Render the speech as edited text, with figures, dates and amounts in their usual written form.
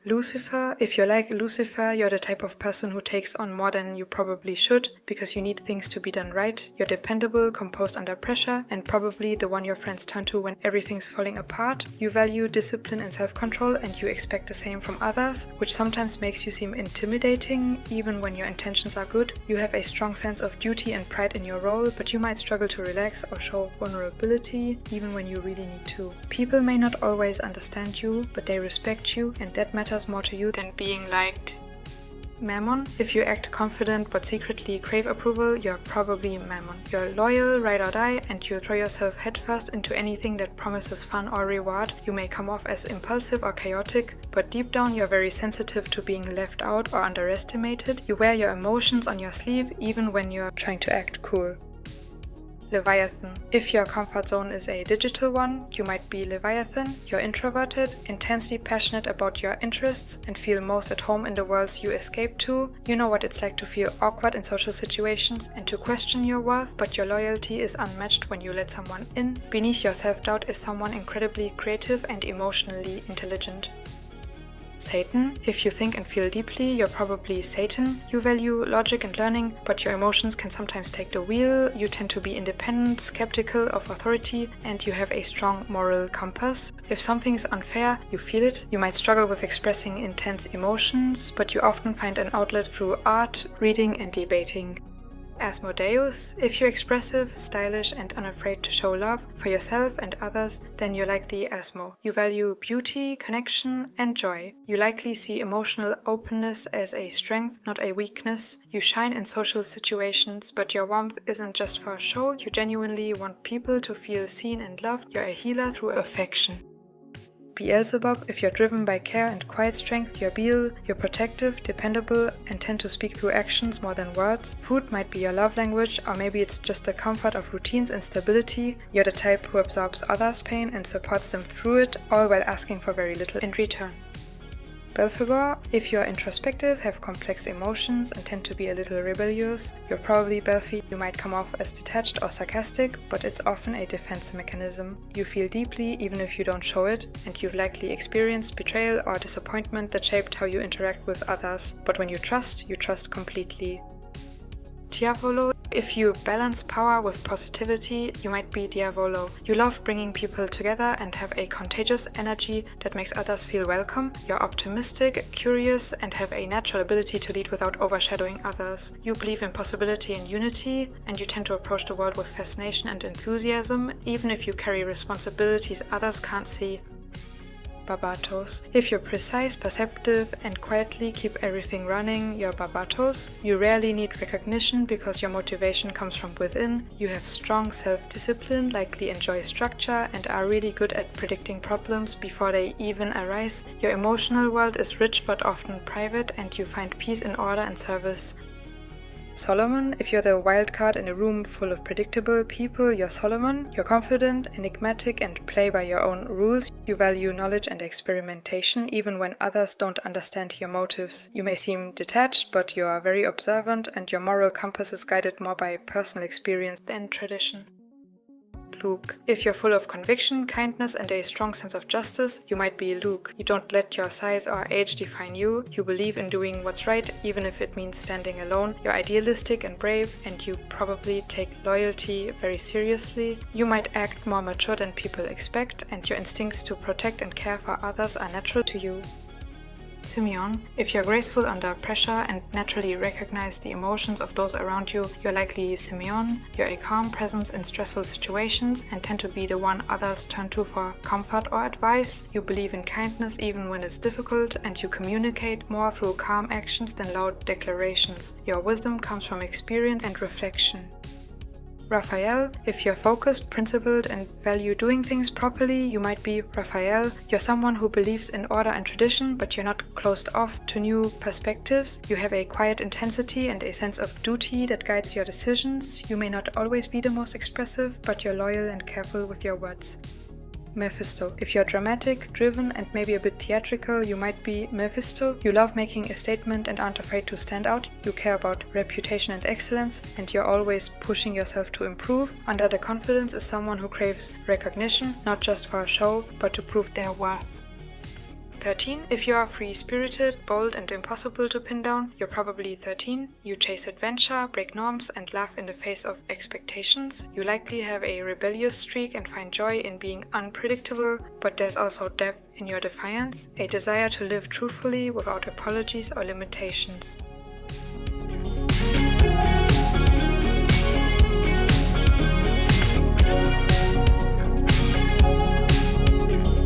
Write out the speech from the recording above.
Lucifer, if you're like Lucifer, you're the type of person who takes on more than you probably should because you need things to be done right. You're dependable, composed under pressure, and probably the one your friends turn to when everything's falling apart. You value discipline and self-control, and you expect the same from others, which sometimes makes you seem intimidating even when your intentions are good. You have a strong sense of duty and pride in your role, but you might struggle to relax or show vulnerability even when you really need to. People may not always understand you, but they respect you, and that matters more to you than being liked. Mammon, if you act confident but secretly crave approval, you're probably Mammon. You're loyal, ride or die, and you throw yourself headfirst into anything that promises fun or reward. You may come off as impulsive or chaotic, but deep down you're very sensitive to being left out or underestimated. You wear your emotions on your sleeve even when you're trying to act cool. Leviathan. If your comfort zone is a digital one, you might be Leviathan. You're introverted, intensely passionate about your interests, and feel most at home in the worlds you escape to. You know what it's like to feel awkward in social situations and to question your worth, but your loyalty is unmatched when you let someone in. Beneath your self-doubt is someone incredibly creative and emotionally intelligent. Satan. If you think and feel deeply, you're probably Satan. You value logic and learning, but your emotions can sometimes take the wheel. You tend to be independent, skeptical of authority, and you have a strong moral compass. If something is unfair, you feel it. You might struggle with expressing intense emotions, but you often find an outlet through art, reading, and debating. Asmodeus. If you're expressive, stylish, and unafraid to show love for yourself and others, then you're like the Asmo. You value beauty, connection, and joy. You likely see emotional openness as a strength, not a weakness. You shine in social situations, but your warmth isn't just for show. You genuinely want people to feel seen and loved. You're a healer through affection. Beelzebub, if you're driven by care and quiet strength, you're Beel. You're protective, dependable, and tend to speak through actions more than words. Food might be your love language, or maybe it's just the comfort of routines and stability. You're the type who absorbs others' pain and supports them through it, all while asking for very little in return. Belphegor, if you're introspective, have complex emotions, and tend to be a little rebellious, you're probably Belphi. You might come off as detached or sarcastic, but it's often a defense mechanism. You feel deeply even if you don't show it, and you've likely experienced betrayal or disappointment that shaped how you interact with others. But when you trust completely. Diavolo, if you balance power with positivity, you might be Diavolo. You love bringing people together and have a contagious energy that makes others feel welcome. You're optimistic, curious, and have a natural ability to lead without overshadowing others. You believe in possibility and unity, and you tend to approach the world with fascination and enthusiasm, even if you carry responsibilities others can't see. Barbatos. If you're precise, perceptive, and quietly keep everything running, you're Barbatos. You rarely need recognition because your motivation comes from within. You have strong self-discipline, likely enjoy structure, and are really good at predicting problems before they even arise. Your emotional world is rich but often private, and you find peace in order and service. Solomon, if you're the wild card in a room full of predictable people, you're Solomon. You're confident, enigmatic, and play by your own rules. You value knowledge and experimentation, even when others don't understand your motives. You may seem detached, but you are very observant, and your moral compass is guided more by personal experience than tradition. Luke. If you're full of conviction, kindness, and a strong sense of justice, you might be Luke. You don't let your size or age define you. You believe in doing what's right, even if it means standing alone. You're idealistic and brave, and you probably take loyalty very seriously. You might act more mature than people expect, and your instincts to protect and care for others are natural to you. Simeon. If you're graceful under pressure and naturally recognize the emotions of those around you, you're likely Simeon. You're a calm presence in stressful situations and tend to be the one others turn to for comfort or advice. You believe in kindness even when it's difficult, and you communicate more through calm actions than loud declarations. Your wisdom comes from experience and reflection. Raphael. If you're focused, principled, and value doing things properly, you might be Raphael. You're someone who believes in order and tradition, but you're not closed off to new perspectives. You have a quiet intensity and a sense of duty that guides your decisions. You may not always be the most expressive, but you're loyal and careful with your words. Mephisto. If you're dramatic, driven, and maybe a bit theatrical, you might be Mephisto. You love making a statement and aren't afraid to stand out. You care about reputation and excellence, and you're always pushing yourself to improve. Under the confidence is someone who craves recognition, not just for a show, but to prove their worth. 13. If you are free-spirited, bold and impossible to pin down, you're probably 13. You chase adventure, break norms, and laugh in the face of expectations. You likely have a rebellious streak and find joy in being unpredictable, but there's also depth in your defiance, a desire to live truthfully without apologies or limitations.